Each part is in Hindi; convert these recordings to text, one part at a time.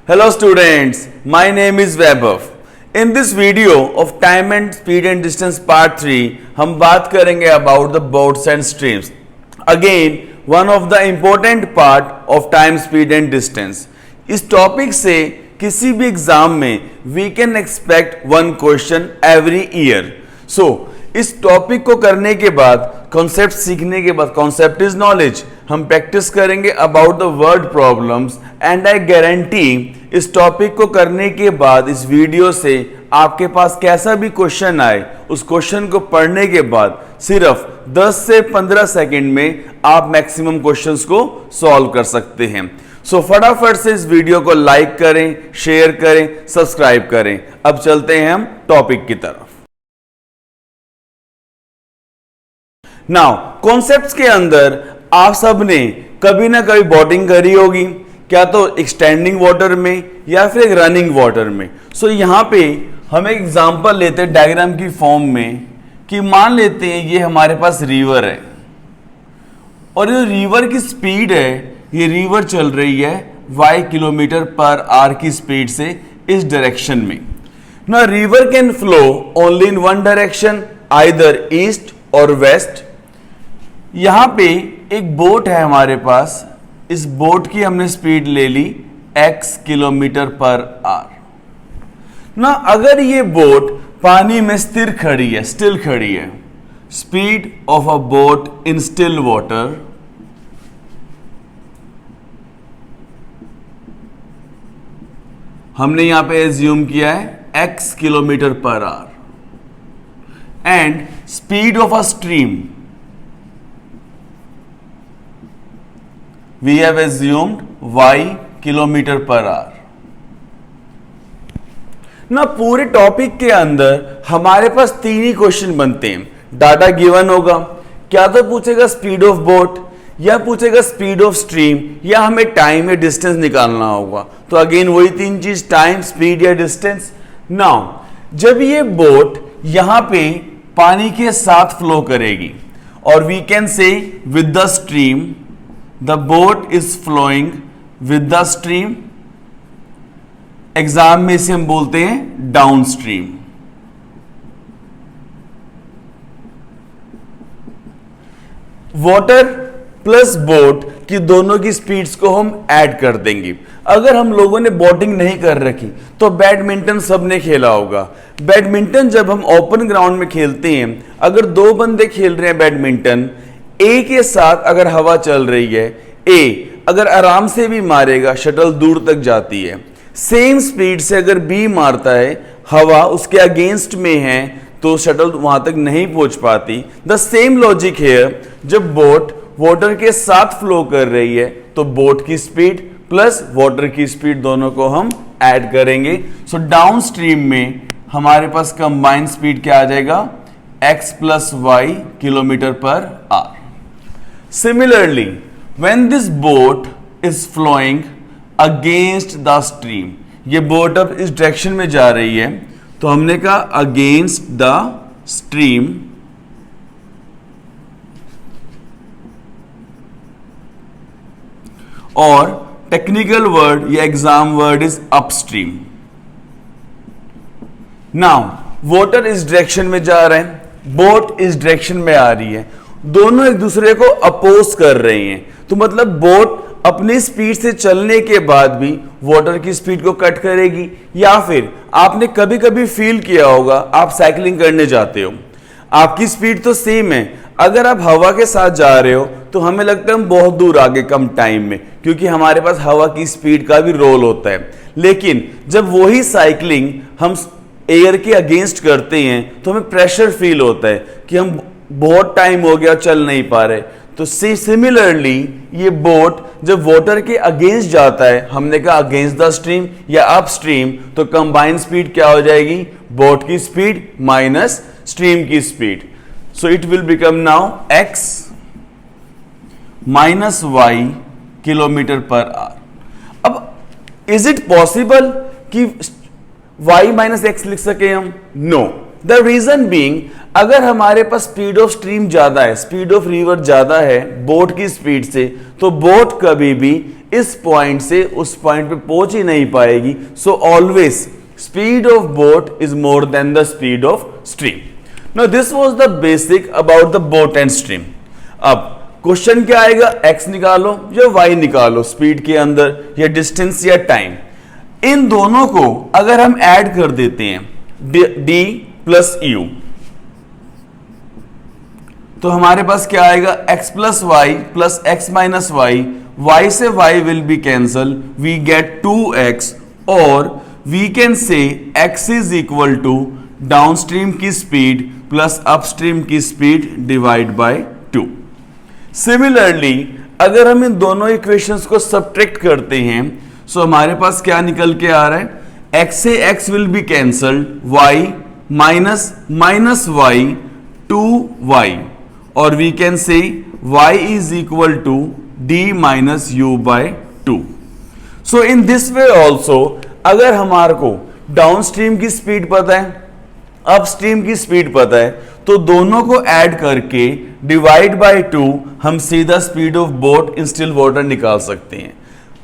Hello students, my name is Vaibhav. In this video of time and speed and distance part 3, हम बात करेंगे about the boats and streams. Again, one of the important part of time, speed and distance. इस टॉपिक से किसी भी एग्जाम में we can expect one question every year. So, इस टॉपिक को करने के बाद, कॉन्सेप्ट सीखने के बाद, कॉन्सेप्ट इज नॉलेज, हम प्रैक्टिस करेंगे about the word problems and I guarantee इस टॉपिक को करने के बाद इस वीडियो से आपके पास कैसा भी क्वेश्चन आए, उस क्वेश्चन को पढ़ने के बाद सिर्फ 10 से 15 सेकंड में आप मैक्सिमम क्वेश्चंस को सॉल्व कर सकते हैं. सो फटाफट से इस वीडियो को लाइक करें, शेयर करें, सब्सक्राइब करें. अब चलते हैं हम टॉपिक की तरफ. नाउ कॉन्सेप्ट्स के अंदर आप सब ने कभी ना कभी बोटिंग करी होगी, क्या तो एक स्टैंडिंग वाटर में या फिर एक रनिंग वाटर में. सो यहां पे हम एक एग्जांपल लेते हैं डायग्राम की फॉर्म में कि मान लेते हैं ये हमारे पास रिवर है और ये रिवर की स्पीड है, ये रिवर चल रही है y किलोमीटर पर आवर की स्पीड से इस डायरेक्शन में. ना river can flow only in one direction, either east और वेस्ट. यहां पे एक बोट है हमारे पास, इस बोट की हमने स्पीड ले ली x किलोमीटर पर आवर. ना अगर ये बोट पानी में स्थिर खड़ी है, स्टिल खड़ी है, speed of a boat in still water हमने यहां पे एज्यूम किया है x kilometre per hour and speed of a stream we have assumed y kilometre per our. ना पूरे टॉपिक के अंदर हमारे पास तीन ही क्वेश्चन बनते हैं. डाटा गिवन होगा, क्या तो पूछेगा स्पीड ऑफ बोट, या पूछेगा स्पीड ऑफ स्ट्रीम, या हमें टाइम या डिस्टेंस निकालना होगा. तो अगेन वही तीन चीज, टाइम, स्पीड या डिस्टेंस. नाउ जब ये बोट यहां पे पानी के साथ फ्लो करेगी और we can say with the stream, the boat is flowing with the stream. Exam में इसे हम बोलते हैं downstream. Water plus boat की दोनों की स्पीड्स को हम ऐड कर देंगे. अगर हम लोगों ने बोटिंग नहीं कर रखी तो बैडमिंटन सबने खेला होगा. बैडमिंटन जब हम ओपन ग्राउंड में खेलते हैं, अगर दो बंदे खेल रहे हैं बैडमिंटन, ए के साथ अगर हवा चल रही है, ए अगर आराम से भी मारेगा शटल दूर तक जाती है. सेम स्पीड से अगर बी मारता है, हवा उसके अगेंस्ट में है तो शटल वहां तक नहीं पहुंच पाती. द सेम लॉजिक है, जब बोट वाटर के साथ फ्लो कर रही है तो बोट की स्पीड प्लस वाटर की स्पीड दोनों को हम ऐड करेंगे. सो डाउन स्ट्रीम में हमारे पास कंबाइंड स्पीड क्या आ जाएगा, x plus y kilometre per our. Similarly, when this boat is flowing against the stream, ये बोट अब इस डायरेक्शन में जा रही है तो हमने कहा against the stream, और टेक्निकल वर्ड या exam word is upstream. Now water इस डायरेक्शन में जा रहे हैं, बोट इस डायरेक्शन में आ रही है, दोनों एक दूसरे को अपोज कर रहे हैं. तो मतलब बोट अपनी स्पीड से चलने के बाद भी वाटर की स्पीड को कट करेगी. या फिर आपने कभी कभी फील किया होगा, आप साइकिलिंग करने जाते हो, आपकी स्पीड तो सेम है, अगर आप हवा के साथ जा रहे हो तो हमें लगता है हम बहुत दूर आगे कम टाइम में, क्योंकि हमारे पास हवा की स्पीड का भी रोल होता है. लेकिन जब वही साइकिलिंग हम एयर के अगेंस्ट करते हैं तो हमें प्रेशर फील होता है कि हम बहुत टाइम हो गया चल नहीं पा रहे. तो सिमिलरली ये बोट जब वाटर के अगेंस्ट जाता है, हमने कहा अगेंस्ट द स्ट्रीम या अप स्ट्रीम, तो कंबाइंड स्पीड क्या हो जाएगी, बोट की स्पीड माइनस स्ट्रीम की speed. So it will become now x minus y kilometre per hour. अब इज इट पॉसिबल कि y माइनस एक्स लिख सके हम? नो. द रीजन बीइंग, अगर हमारे पास स्पीड ऑफ स्ट्रीम ज्यादा है, स्पीड ऑफ रिवर ज्यादा है बोट की स्पीड से, तो बोट कभी भी इस पॉइंट से उस पॉइंट पे पहुंच ही नहीं पाएगी. So always speed of boat is more than the speed of stream. Now this was the basic about the boat and stream. अब क्वेश्चन क्या आएगा, x निकालो या y निकालो स्पीड के अंदर, या डिस्टेंस या टाइम. इन दोनों को अगर हम ऐड कर देते हैं d प्लस u, तो हमारे पास क्या आएगा, x plus y plus x minus y, y से y will be cancel, we get 2x, और we can say x is equal to downstream की स्पीड प्लस अपस्ट्रीम की स्पीड डिवाइड बाय 2. सिमिलरली अगर हम इन दोनों इक्वेशंस को सब्ट्रैक्ट करते हैं, सो हमारे पास क्या निकल के आ रहा है, x से x will be cancelled, y minus minus y 2y, और we can say y is equal to d minus u by 2. So in this way also, अगर हमारे को डाउनस्ट्रीम की स्पीड पता है, अपस्ट्रीम की स्पीड पता है, तो दोनों को ऐड करके डिवाइड बाय 2 हम सीधा speed of boat in still water निकाल सकते हैं.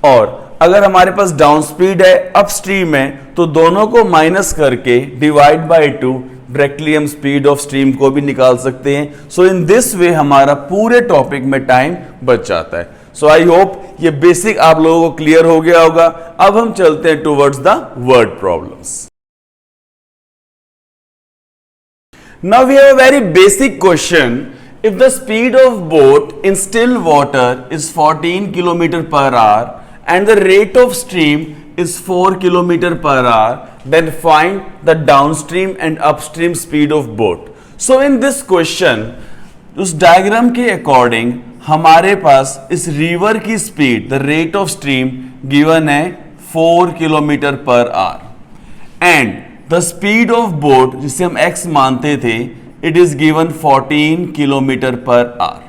और अगर हमारे पास डाउन स्पीड है, अपस्ट्रीम है, तो दोनों को माइनस करके डिवाइड बाय 2 डायरेक्टली हम स्पीड ऑफ स्ट्रीम को भी निकाल सकते हैं. सो इन दिस वे हमारा पूरे टॉपिक में टाइम बच जाता है. सो आई होप ये बेसिक आप लोगों को क्लियर हो गया होगा. अब हम चलते हैं towards the word problems. Now we have a very basic question. If the speed of boat in still water is 14 km per hour and the rate of stream is 4 km per hour, then find the downstream and upstream speed of boat. So in this question, उस डायग्राम के अकॉर्डिंग हमारे पास इस रिवर की speed, the rate of stream given है 4 km per hour and the speed of boat जिसे हम x मानते थे, it is given 14 kilometre per hour.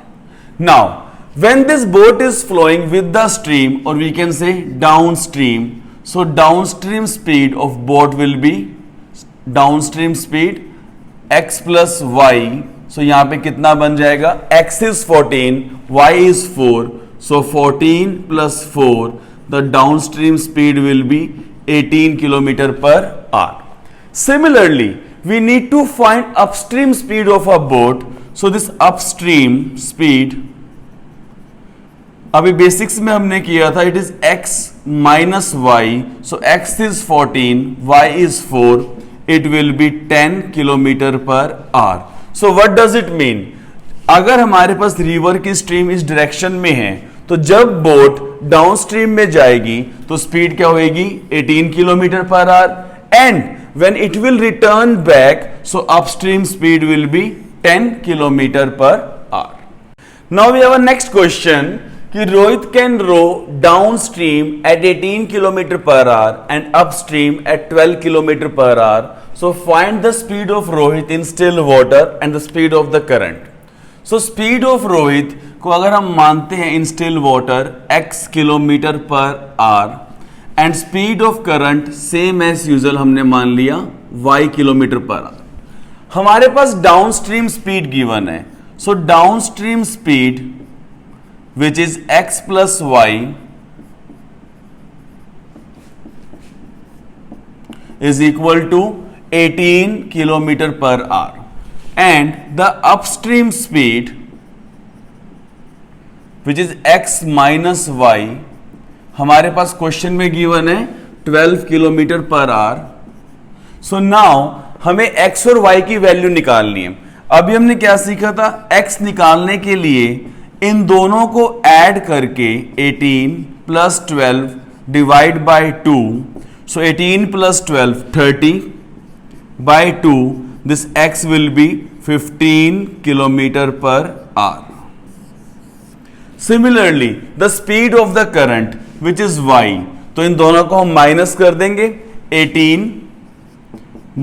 Now when this boat is flowing with the stream, और we can say down stream, so downstream speed of boat will be downstream speed x plus y. सो यहां पे कितना बन जाएगा, x is 14, y is 4, so 14 plus 4, the downstream speed will be 18 kilometre per our. Similarly, we need to find upstream speed of a boat. So this upstream speed, अभी बेसिक्स में हमने किया था, it is x minus y. So x is 14, y is 4. It will be 10 kilometre per our. So what does it mean? अगर हमारे पास रिवर की स्ट्रीम इस डायरेक्शन में है, तो जब बोट डाउन स्ट्रीम में जाएगी तो स्पीड क्या होगी, 18 kilometre per hour. And when it will return back, so upstream speed will be 10 km per hour. Now we have a next question कि Rohit can row downstream at 18 km per hour and upstream at 12 km per hour. So find the speed of Rohit in still water and the speed of the current. So speed of Rohit को अगर हम मानते हैं in still water x kilometre per hour, and speed of current same as usual हमने मान लिया y किलोमीटर पर आवर. हमारे पास डाउन स्ट्रीम स्पीड गिवन है, so downstream speed which is x plus y is equal to 18 kilometre per hour and the upstream speed which is x minus y, हमारे पास क्वेश्चन में गिवन है 12 kilometre per hour. So now हमें x और y की वैल्यू निकालनी है. अभी हमने क्या सीखा था, x निकालने के लिए इन दोनों को ऐड करके 18 plus 12 divide by 2, so 18 plus 12 30 by 2, this x will be 15 kilometre per hour. Similarly the speed of the current which is y, तो इन दोनों को हम माइनस कर देंगे. 18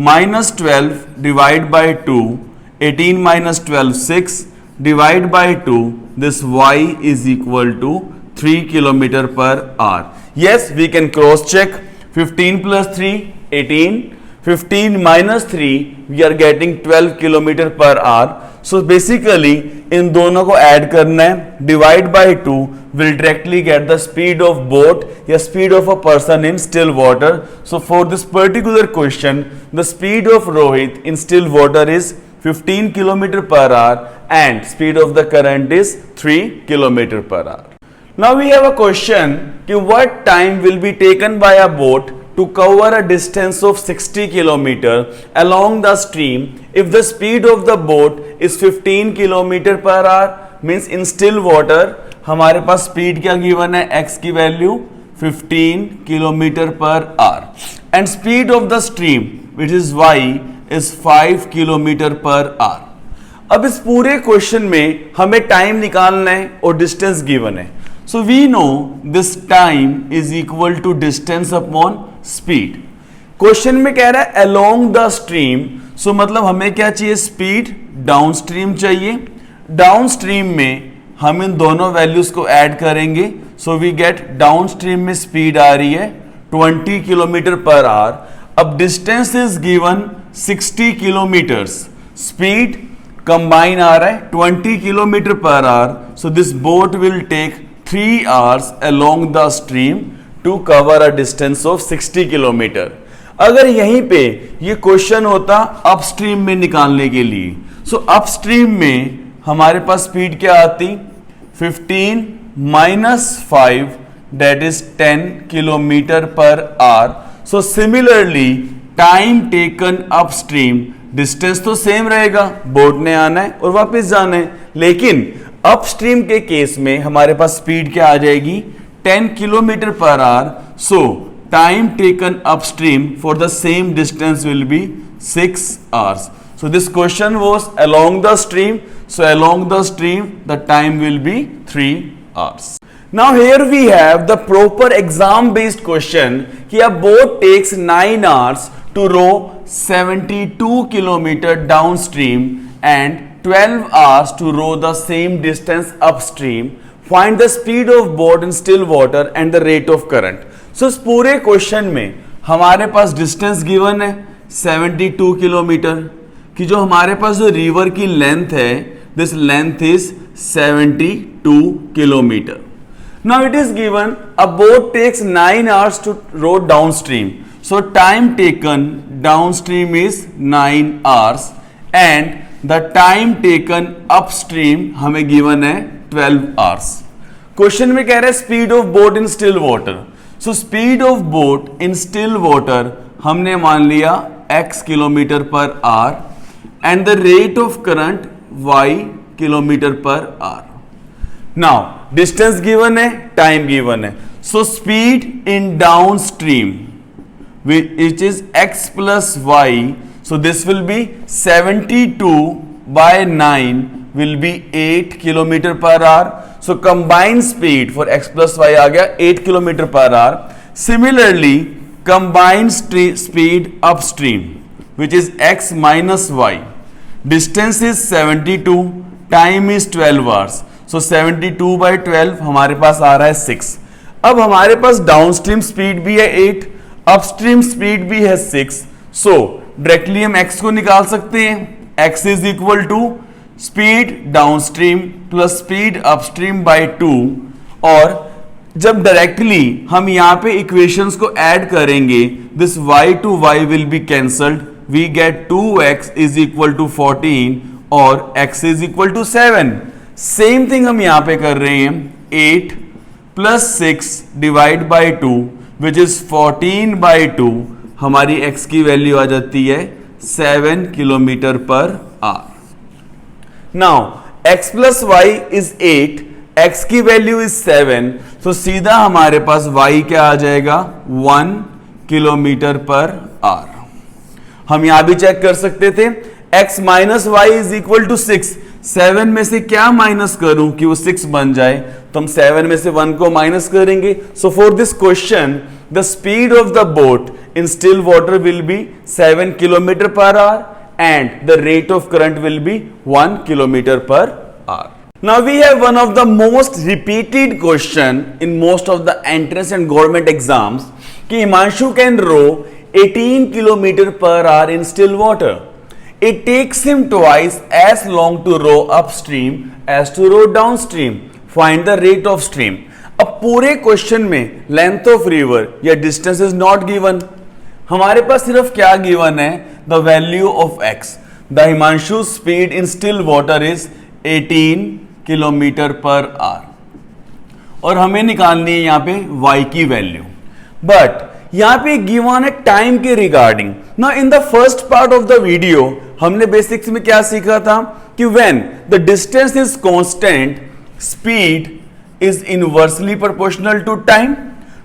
minus 12 divide by 2, 18 minus 12 6 divide by 2, this y is equal to 3 kilometre per hour. Yes, we can cross check. 15 plus 3 18, 15 minus 3 we are getting 12 kilometre per hour. So basically इन दोनों को ऐड करना है, divide by 2 will directly get the speed of boat या speed of a person in still water. So for this particular question the speed of Rohit in still water is 15 kilometer per hour and speed of the current is 3 kilometer per hour. Now we have a question कि what time will be taken by a boat to cover a distance of 60 kilometer along the stream if the speed of the boat is 15 kilometer per hour. Means in still water हमारे पास स्पीड क्या गिवन है, x की value 15 kilometre per hour and speed of the stream which is y is 5 kilometre per hour. अब इस पूरे क्वेश्चन में हमें टाइम निकालना है और डिस्टेंस गिवन है. So we know this time is equal to distance upon speed. Question में कह रहा है अलोंग द स्ट्रीम, सो मतलब हमें क्या चाहिए, स्पीड डाउन स्ट्रीम चाहिए. डाउन स्ट्रीम में हम इन दोनों वैल्यूज को ऐड करेंगे. So we get downstream में स्पीड आ रही है 20 किलोमीटर पर आवर. अब distance is given 60 kilometres, speed combine आ रहा है 20 kilometre per hour. So this boat will take 3 hours along the stream to cover a distance of 60 kilometre. अगर यहीं पे ये क्वेश्चन होता अपस्ट्रीम में निकालने के लिए, सो अपस्ट्रीम में हमारे पास स्पीड क्या आती, 15 minus 5 that is 10 kilometre per hour. So similarly time taken upstream, distance तो सेम रहेगा, बोट ने आना है और वापस जाना है, लेकिन अपस्ट्रीम के केस में हमारे पास स्पीड क्या आ जाएगी, 10 kilometre per hour. So time taken upstream for the same distance will be 6 hours. So this question was along the stream. So along the stream, the time will be 3 hours. Now here we have the proper exam-based question कि a boat takes 9 hours to row 72 kilometer downstream and 12 hours to row the same distance upstream. Find the speed of boat in still water and the rate of current. So इस पूरे question में हमारे पास distance given है 72 किलोमीटर कि जो हमारे पास जो रिवर की लेंथ है, this length is 72 kilometre. Now it is given a boat takes 9 hours to row down stream. So time taken downstream is 9 hours and the time taken upstream हमें गिवन है 12 hours. क्वेश्चन में कह रहे हैं speed of boat in still water. So speed of boat in still water हमने मान लिया x kilometre per hour and the rate of current y kilometre per our. Now distance given है, time given है. So speed in downstream which is x plus y. So this will be 72 by 9 will be 8 kilometre per our. So combined speed for x plus y आ गया 8 kilometre per our. Similarly combined speed upstream which is x minus y. Distance is 72, time is 12 hours. So 72 by 12 हमारे पास आ रहा है 6. अब हमारे पास डाउनस्ट्रीम स्पीड भी है 8, अपस्ट्रीम स्पीड भी है 6. सो डायरेक्टली हम x को निकाल सकते हैं. x is equal to speed downstream plus speed upstream by 2. और जब डायरेक्टली हम यहाँ पे इक्वेशंस को ऐड करेंगे, this y to y will be cancelled. We get 2x is equal to 14 और x is equal to 7. Same thing हम यहाँ पे कर रहे हैं. 8 plus 6 divide by 2 which is 14 by 2. हमारी x की वैल्यू आ जाती है 7 kilometre per our. Now x plus y is 8, x की वैल्यू is 7. तो सीधा हमारे पास y क्या आ जाएगा 1 किलोमीटर पर आवर. हम यहां भी चेक कर सकते थे x minus y is equal to 6. 7 में से क्या माइनस करूं कि वो 6 बन जाए, तो हम 7 में से 1 को माइनस करेंगे. सो for this question the speed of the boat in still water will be 7 kilometre per hour and the rate of current will be 1 kilometre per our. Now we have one of the most repeated question in most of the entrance and government exams कि Himanshu can row 18 kilometer per hour in still water. It takes him twice as long to row upstream as to row downstream. Find the rate of stream. अब पूरे क्वेश्चन में लेंथ ऑफ रिवर या डिस्टेंस इज नॉट गिवन, हमारे पास सिर्फ क्या गिवन है, the value of x. The Himanshu speed in still water is 18 kilometre per our और हमें निकालनी है यहां पे y की वैल्यू. बट यहां पे गिवन है टाइम के regarding. Now in the first part of the video हमने बेसिक्स में क्या सीखा था कि when the distance is constant speed is inversely proportional to time.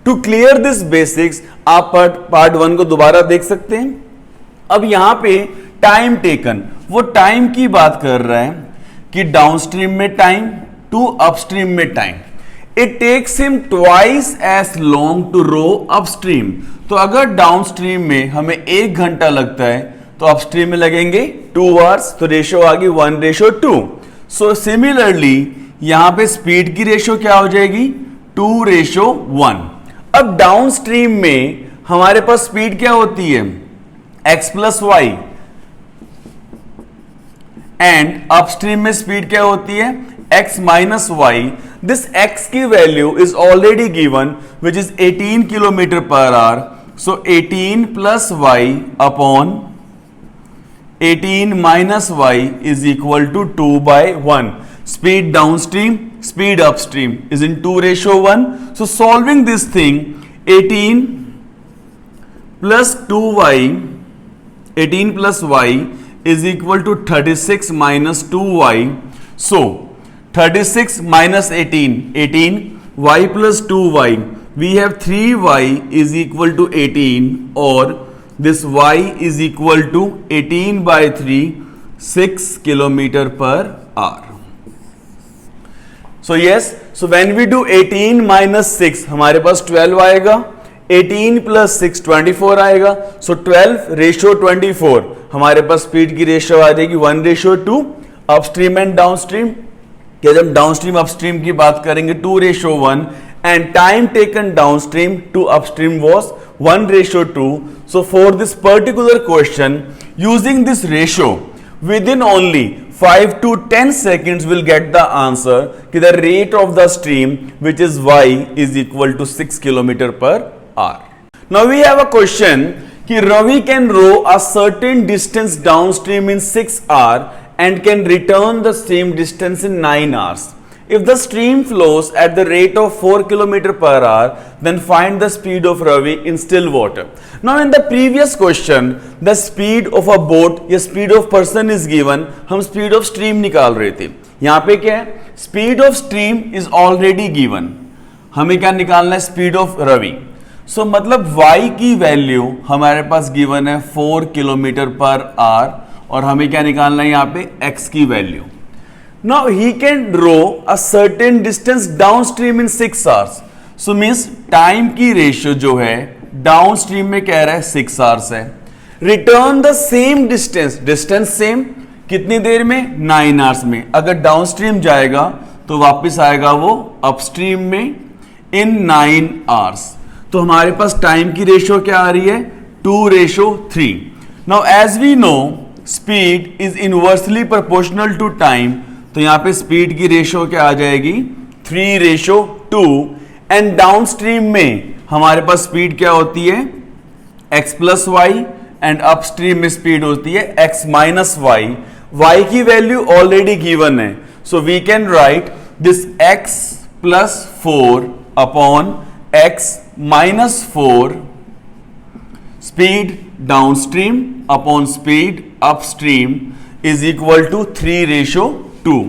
To clear this basics आप पार्ट 1 को दोबारा देख सकते हैं. अब यहां पे टाइम टेकन, वो टाइम की बात कर रहा है कि डाउनस्ट्रीम में टाइम टू अपस्ट्रीम में time. It takes him twice as long to row upstream. तो अगर डाउनस्ट्रीम में हमें 1 घंटा लगता है तो अपस्ट्रीम में लगेंगे 2 आवर्स. तो रेशियो आ गई 1:2. सो सिमिलरली यहां पे स्पीड की रेशियो क्या हो जाएगी 2:1. अब डाउनस्ट्रीम में हमारे पास स्पीड क्या होती है x plus y and upstream में स्पीड क्या होती है x minus y. This x की value is already given which is 18 kilometre per hour. So 18 plus y upon 18 minus y is equal to 2/1. Speed downstream, speed upstream is in 2:1. So solving this thing, 18 plus 2y, 18 plus y is equal to 36 minus 2y. So 36 minus 18, 18, y plus 2y. We have 3y is equal to 18 or this y is equal to 18/3, 6 kilometer per hour. So yes, so when we do 18 minus 6 हमारे पास 12 आएगा, 18 plus 6 24 आएगा. So 12:24 हमारे पास स्पीड की रेशियो आ जाएगी 1:2. अपस्ट्रीम एंड डाउनस्ट्रीम, जब डाउनस्ट्रीम अपस्ट्रीम की बात करेंगे 2:1 and time taken downstream to upstream was 1:2. So for this particular question using this ratio within only 5 to 10 seconds will get the answer कि the rate of the stream which is y is equal to 6 kilometer per hour. Now we have a question कि Ravi can row a certain distance downstream in 6 hours and can return the same distance in 9 hours. If the stream flows at the rate of 4 km per hour, then find the speed of Ravi in still water. Now in the previous question, the speed of a boat या speed of person is given. हम speed of stream निकाल रहे थे. यहाँ पे क्या है? Speed of stream is already given. हमें क्या निकालना है? Speed of Ravi. So मतलब y की वैल्यू हमारे पास given है 4 km per hour और हमें क्या निकालना है यहाँ पे x की value. Now he can row a certain distance downstream in 6 hours. So means time की रेशियो जो है डाउनस्ट्रीम में कह रहा है 6 hours है. Return the same distance, distance same कितनी देर में 9 hours में. अगर डाउनस्ट्रीम जाएगा तो वापस आएगा वो अपस्ट्रीम में इन 9 hours. तो हमारे पास टाइम की रेशियो क्या आ रही है 2:3. Now as we know speed is inversely proportional to time. तो यहां पे स्पीड की रेशियो क्या आ जाएगी 3:2. एंड डाउनस्ट्रीम में हमारे पास स्पीड क्या होती है x plus y and upstream में स्पीड होती है x माइनस वाई. y की वैल्यू ऑलरेडी गिवन है. So we can write this x plus 4 upon x minus 4 speed downstream upon speed upstream is equal to 3:2.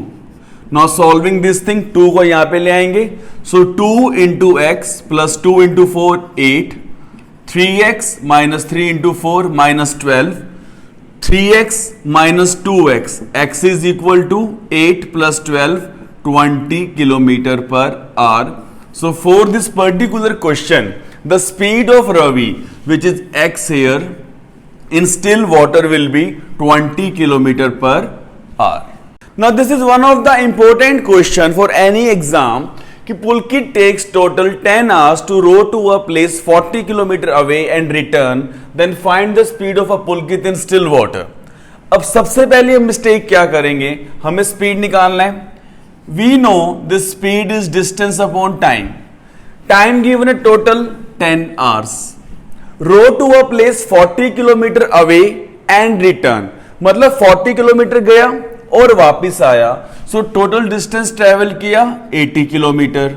Now solving this thing 2 को यहां पे ले आएंगे. So 2 into x plus 2 into 4 8, 3x minus 3 into 4 minus 12, 3x minus 2x, x is equal to 8 plus 12 20 kilometre per hour. So for this particular question the speed of Ravi which is x here in still water will be 20 kilometer per hour. Now this is one of the important question for any exam कि Pulkit takes total 10 hours to row to a place 40 kilometre away and return, then find the speed of a Pulkit in still water. अब सबसे पहले हम मिस्टेक क्या करेंगे, हमें स्पीड निकालना है. We know this speed is distance upon time. Time given है total 10 hours. Row to a place 40 kilometre away and return, मतलब 40 किलोमीटर गया और वापिस आया. सो टोटल डिस्टेंस ट्रेवल किया 80 किलोमीटर.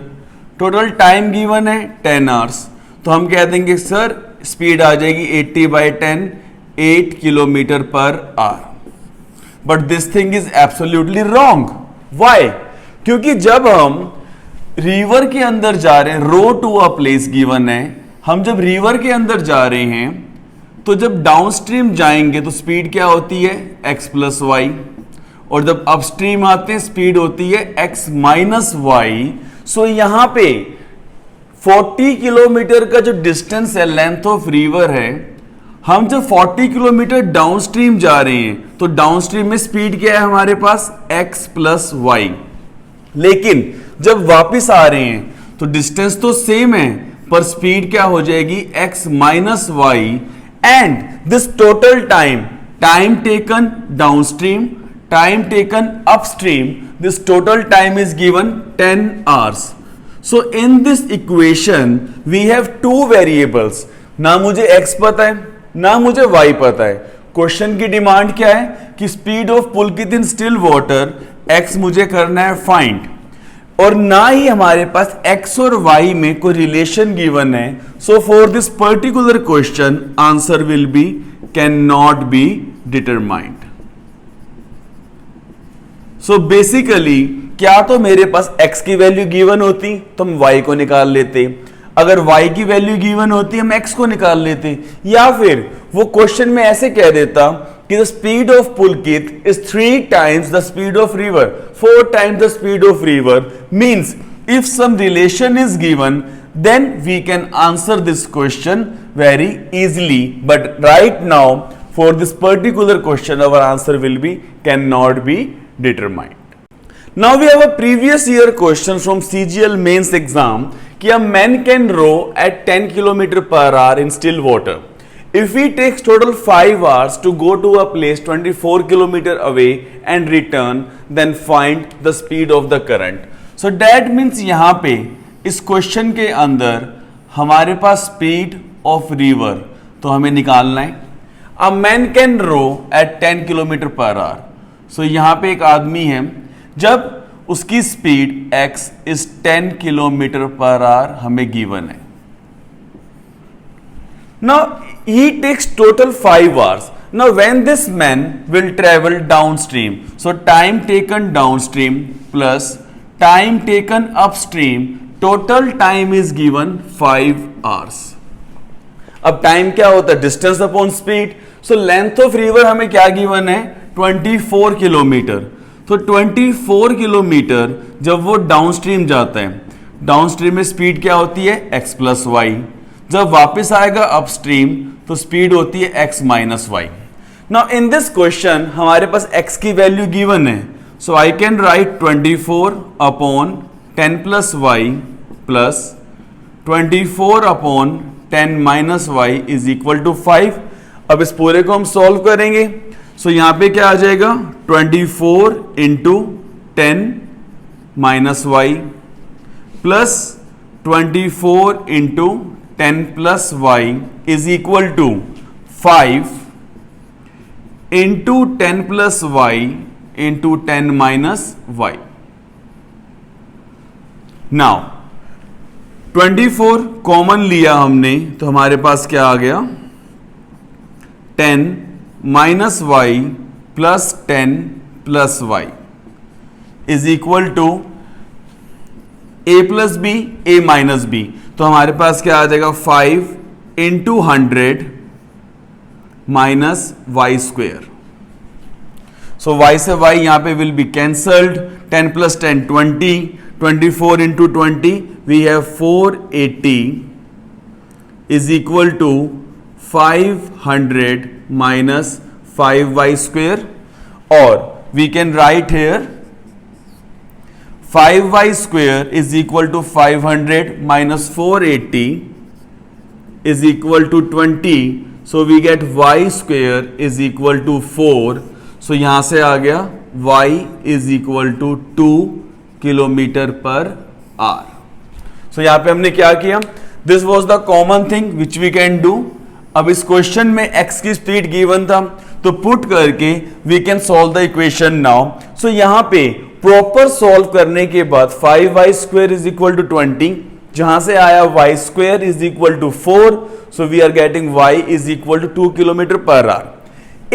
टोटल टाइम गिवन है 10 hours. तो हम कह देंगे सर स्पीड आ जाएगी 80/10, 8 kilometre per our. But this thing is absolutely wrong. Why? क्योंकि जब हम रिवर के अंदर जा रहे हैं, रो टू अ प्लेस गिवन है, हम जब रिवर के अंदर जा रहे हैं तो जब डाउनस्ट्रीम जाएंगे तो स्पीड क्या होती है x प्लस वाई, और जब अपस्ट्रीम आते हैं स्पीड होती है x माइनस वाई. सो यहां पे 40 किलोमीटर का जो डिस्टेंस है, लेंथ ऑफ रिवर है, हम जब 40 किलोमीटर डाउनस्ट्रीम जा रहे हैं तो डाउनस्ट्रीम में स्पीड क्या है हमारे पास x प्लस वाई. लेकिन जब वापिस आ रहे हैं तो डिस्टेंस तो सेम है पर स्पीड क्या हो जाएगी x minus y. And this total time taken downstream, time taken upstream, this total time is given 10 hours. So in this equation we have two variables. ना मुझे x पता है ना मुझे y पता है. क्वेश्चन की डिमांड क्या है कि speed of Pulkit in still water x मुझे करना है फाइंड, और ना ही हमारे पास x और y में कोई रिलेशन गिवन है. सो for this particular question answer will be can not be determined. So basically क्या तो मेरे पास x की वैल्यू गिवन होती तो हम y को निकाल लेते, अगर y की वैल्यू गिवन होती हम x को निकाल लेते, या फिर वो क्वेश्चन में ऐसे कह देता कि the speed of Pulkit is 3 times the speed of river, 4 times the speed of river. Means if some relation is given then we can answer this question very easily. But right now for this particular question our answer will be can not be determined. Now we have a previous year question from CGL mains exam कि a man can row at 10 km per hour in still water. If he takes total 5 hours to go to a place 24 km away and return, then find the speed of the current. So that means यहाँ पे इस क्वेश्चन के अंदर हमारे पास स्पीड ऑफ रिवर तो हमें निकालना है. A man can row at 10 km per hour. So यहाँ पे एक आदमी है, जब उसकी speed x is 10 kilometre per hour हमें गिवन है. Now he takes total 5 hours. Now when this man will travel downstream, so time taken downstream plus time taken upstream, total time is given 5 hours. अब टाइम क्या होता है distance upon speed. So length of river हमें क्या गिवन है 24 किलोमीटर. तो 24 किलोमीटर जब वो डाउनस्ट्रीम जाता है, डाउनस्ट्रीम में स्पीड क्या होती है x प्लस वाई. जब वापस आएगा अपस्ट्रीम तो स्पीड होती है x minus y. Now in this question हमारे पास x की वैल्यू गिवन है, so I can write 24 upon 10 plus y plus 24 upon 10 minus y is equal to 5. अब इस पूरे को हम सॉल्व करेंगे. सो यहां पे क्या आ जाएगा 24 into 10 minus y plus 24 into 10 plus y is equal to 5 into 10 plus y into 10 minus y. Now 24 common लिया हमने तो हमारे पास क्या आ गया 10 minus y plus 10 plus y is equal to a plus b a minus b. तो हमारे पास क्या आ जाएगा 5 into 100 minus y square. So y से वाई यहां पे विल बी कैंसल्ड. 10 प्लस 10 20, 24 इंटू 20 we have 480 is equal to 500 minus 5y square, or we can write here 5y square is equal to 500 minus 480 is equal to 20. So we get y square is equal to 4. So यहां से आ गया y is equal to 2 kilometre per our. So यहां पे हमने क्या किया? This was the common thing which we can do. अब इस क्वेश्चन में x की स्पीड गिवन था, तो पुट करके we can solve the equation now. So यहां पे प्रॉपर सॉल्व करने के बाद 5y square is equal to 20, जहां से आया y square is equal to 4. So we are getting y is equal to 2 kilometre per our.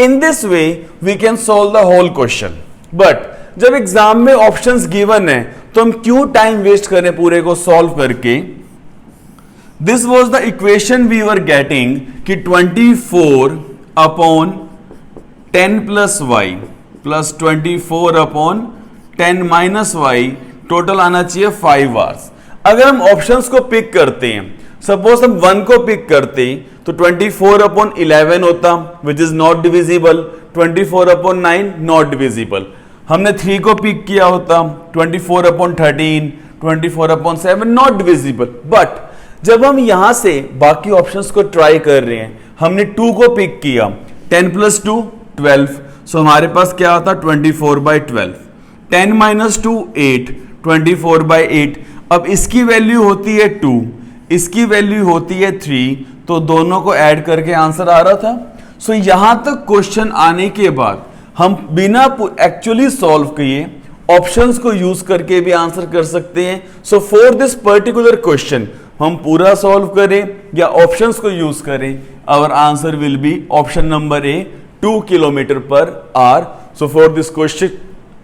In this way we can solve the whole question. But जब एग्जाम में ऑप्शंस गिवन है तो हम क्यों टाइम वेस्ट करें पूरे को सॉल्व करके? This was the equation we were getting कि 24 upon 10 plus y plus 24 upon 10 minus y total आना चाहिए 5 आवर्स. अगर हम ऑप्शंस को पिक करते हैं, सपोज हम 1 को पिक करते तो 24 अपॉन 11 होता which is not divisible, 24 upon 9 not divisible. हमने 3 को पिक किया होता 24 upon 13, 24 upon 7 not divisible. But जब हम यहां से बाकी ऑप्शंस को ट्राई कर रहे हैं, हमने 2 को पिक किया, 10 प्लस 2 12. सो हमारे पास क्या आता 24 बाई 12. 10 minus 2 8, 24 by 8. अब इसकी वैल्यू होती है 2, इसकी वैल्यू होती है 3, तो दोनों को ऐड करके आंसर आ रहा था. सो यहां तक क्वेश्चन आने के बाद हम बिना एक्चुअली सॉल्व किए ऑप्शंस को यूज करके भी आंसर कर सकते हैं. So for this particular question हम पूरा सॉल्व करें या ऑप्शंस को यूज करें, our answer will be option number A 2 kilometre per hour. So for this question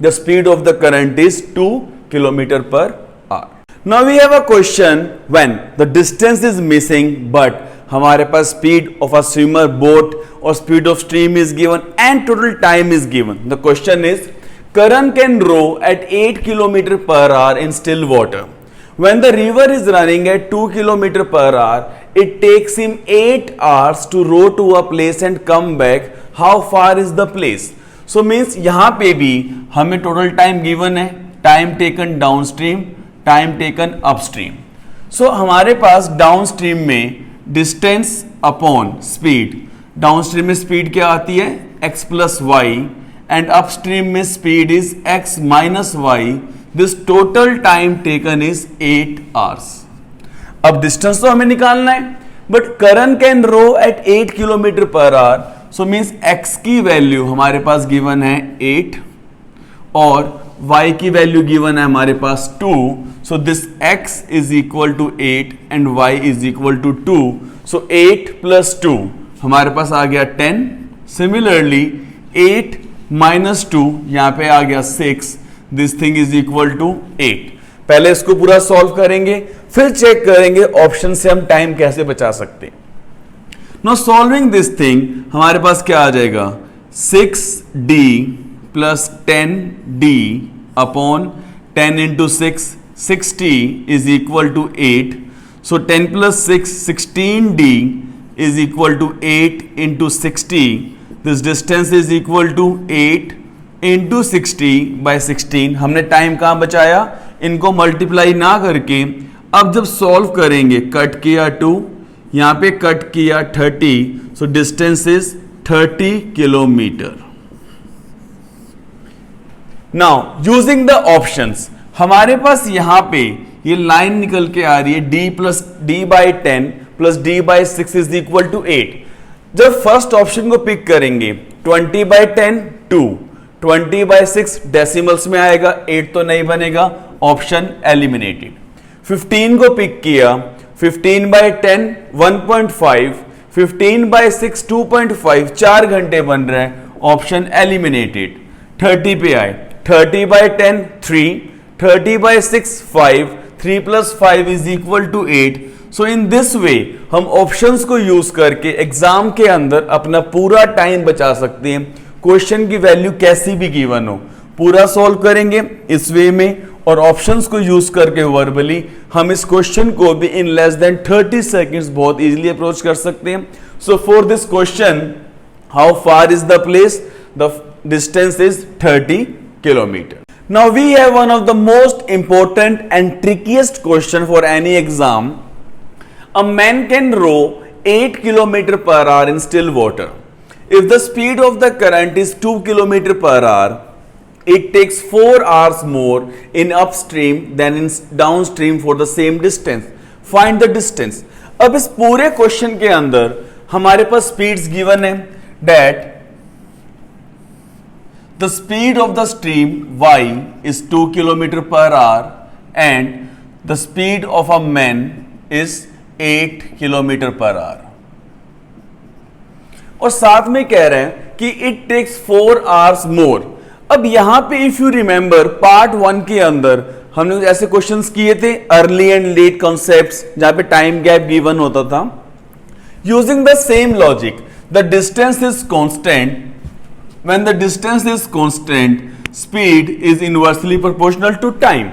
the speed of the current is 2 kilometre per hour. Now we have a question when the distance is missing but हमारे पास speed of a swimmer boat और speed of stream is given and total time is given. The question is Karan can row at 8 km per hour in still water. When the river is running at 2 km per hour, it takes him 8 hours to row to a place and come back. How far is the place? So means यहाँ पे भी हमें टोटल टाइम गिवन है, time taken downstream, time taken upstream. So हमारे पास डाउनस्ट्रीम में डिस्टेंस अपॉन स्पीड, डाउनस्ट्रीम में स्पीड क्या आती है x plus y and upstream में speed is x minus y. This total time taken is 8 hours. अब distance तो हमें निकालना है, but Karan can row at 8 km per hour. So means x की वैल्यू हमारे पास given है 8 और y की वैल्यू given है हमारे पास 2. So this x is equal to 8 and y is equal to 2. So 8 plus 2 हमारे पास आ गया 10. Similarly 8 माइनस 2 यहां पे आ गया 6. This thing is equal to 8. पहले इसको पूरा सॉल्व करेंगे, फिर चेक करेंगे ऑप्शन से हम टाइम कैसे बचा सकते हैं. नाउ सॉल्विंग दिस थिंग हमारे पास क्या आ जाएगा 6d plus 10d upon 10 into 6 60 is equal to 8. So 10 plus 6 16d is equal to 8 into 60. This distance is equal to 8 into 60 by 16. हमने टाइम कहाँ बचाया, इनको मल्टीप्लाई ना करके. अब जब सॉल्व करेंगे कट किया 2, यहाँ पे कट किया 30. So distance is 30 kilometre. Now using the options हमारे पास यहाँ पे ये लाइन निकल के आ रही है d plus d by 10 plus d by 6 is equal to 8. जब फर्स्ट ऑप्शन को पिक करेंगे 20 बाई 10 2, 20 बाई 6 डेसिमल्स में आएगा, 8 तो नहीं बनेगा, ऑप्शन एलिमिनेटेड. 15 को पिक किया 15 बाई 10 1.5, 15 बाई 6 2.5, 4 घंटे बन रहे हैं, ऑप्शन एलिमिनेटेड. 30 पे आए 30 by 10 3, 30 by 6 5, 3 plus 5 is equal to 8. So in this way हम ऑप्शंस को यूज करके एग्जाम के अंदर अपना पूरा टाइम बचा सकते हैं. क्वेश्चन की वैल्यू कैसी भी गिवन हो पूरा सॉल्व करेंगे इस वे में, और ऑप्शंस को यूज करके वर्बली हम इस क्वेश्चन को भी इन लेस देन 30 सेकेंड्स बहुत इजीली अप्रोच कर सकते हैं. So for this question how far is the place, the distance is 30 kilometre. Now we have one of the most important and trickiest question for any exam. A man can row 8 km per hour in still water. If the speed of the current is 2 km per hour, it takes 4 hours more in upstream than in downstream for the same distance. Find the distance. अब इस पूरे क्वेश्चन के अंदर हमारे पास स्पीड्स गिवन है that the speed of the stream y is 2 km per hour and the speed of a man is 8 km per hour. और साथ में कह रहे हैं कि it takes 4 hours more. अब यहां पे इफ यू रिमेंबर पार्ट 1 के अंदर हमने ऐसे क्वेश्चंस किए थे अर्ली एंड लेट कॉन्सेप्ट्स जहां पे टाइम गैप गिवन होता था. Using the same logic, the distance is constant. When the distance is constant, speed is inversely proportional to time.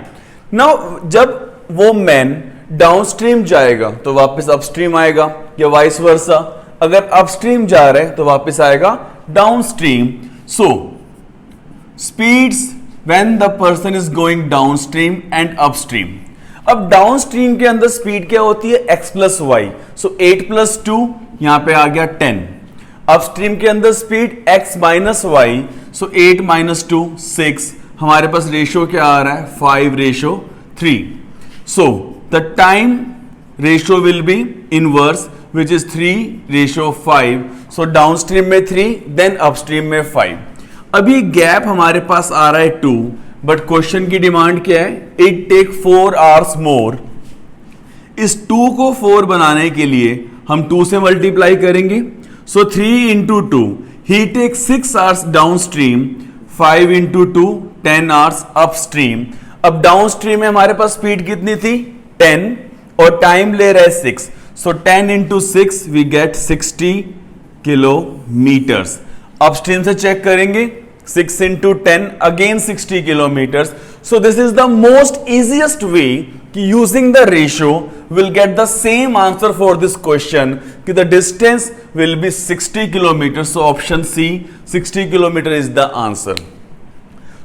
Now, जब वो मैन डाउनस्ट्रीम जाएगा तो वापस अपस्ट्रीम आएगा या वाइस वर्सा. अगर अपस्ट्रीम जा रहे हैं तो वापस आएगा downstream. So speeds when the person is going downstream and upstream. अब डाउनस्ट्रीम के अंदर स्पीड क्या होती है? x plus y. So 8 plus 2 यहां पे आ गया 10. अपस्ट्रीम के अंदर speed x minus y. So 8 minus 2 6. हमारे पास रेशियो क्या आ रहा है? 5:3. So the time ratio will be inverse which is 3:5. So downstream में 3 देन अपस्ट्रीम में 5. अभी गैप हमारे पास आ रहा है 2 बट क्वेश्चन की डिमांड क्या है? It take 4 hours more. इस 2 को 4 बनाने के लिए हम 2 से मल्टीप्लाई करेंगे. So 3 into 2, he takes 6 hours downstream, 5 into 2, 10 hours upstream. अब डाउनस्ट्रीम में हमारे पास स्पीड कितनी थी? 10 और टाइम ले रहे 6. So 10 into 6 we get 60 kilometres. Upstream से चेक करेंगे 6 into 10 again 60 kilometers. So this is the most easiest way कि using the ratio will get the same answer for this question कि the distance will be 60 kilometers. So option C 60 kilometer is the answer.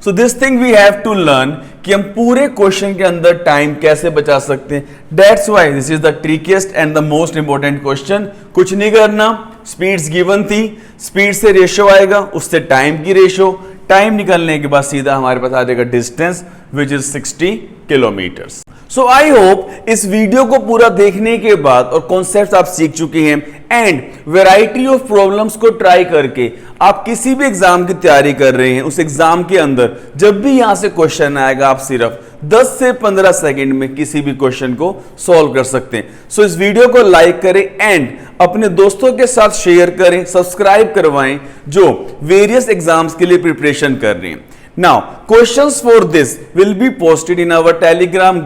So this thing we have to learn कि हम पूरे क्वेश्चन के अंदर टाइम कैसे बचा सकते हैं. That's why this is the trickiest and the most important question. कुछ नहीं करना, स्पीड्स गिवन थी, स्पीड से रेशियो आएगा, उससे टाइम की रेशियो, टाइम निकलने के बाद सीधा हमारे पास आ जाएगा distance which is 60 kilometres. So I hope इस वीडियो को पूरा देखने के बाद और कॉन्सेप्ट्स आप सीख चुके हैं एंड वैरायटी ऑफ प्रॉब्लम्स को ट्राई करके आप किसी भी एग्जाम की तैयारी कर रहे हैं, उस एग्जाम के अंदर जब भी यहां से क्वेश्चन आएगा आप सिर्फ 10 से 15 सेकंड में किसी भी क्वेश्चन को सॉल्व कर सकते हैं. सो इस वीडियो को लाइक करें एंड अपने दोस्तों के साथ शेयर करें, सब्सक्राइब करवाएं जो वेरियस एग्जाम्स के लिए प्रिपरेशन कर रहे हैं. Now questions for this will be posted in our Telegram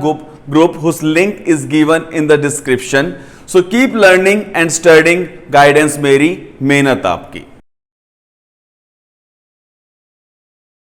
group whose link is given in the description. So keep learning and studying. Guidance मेरी, मेहनत आपकी.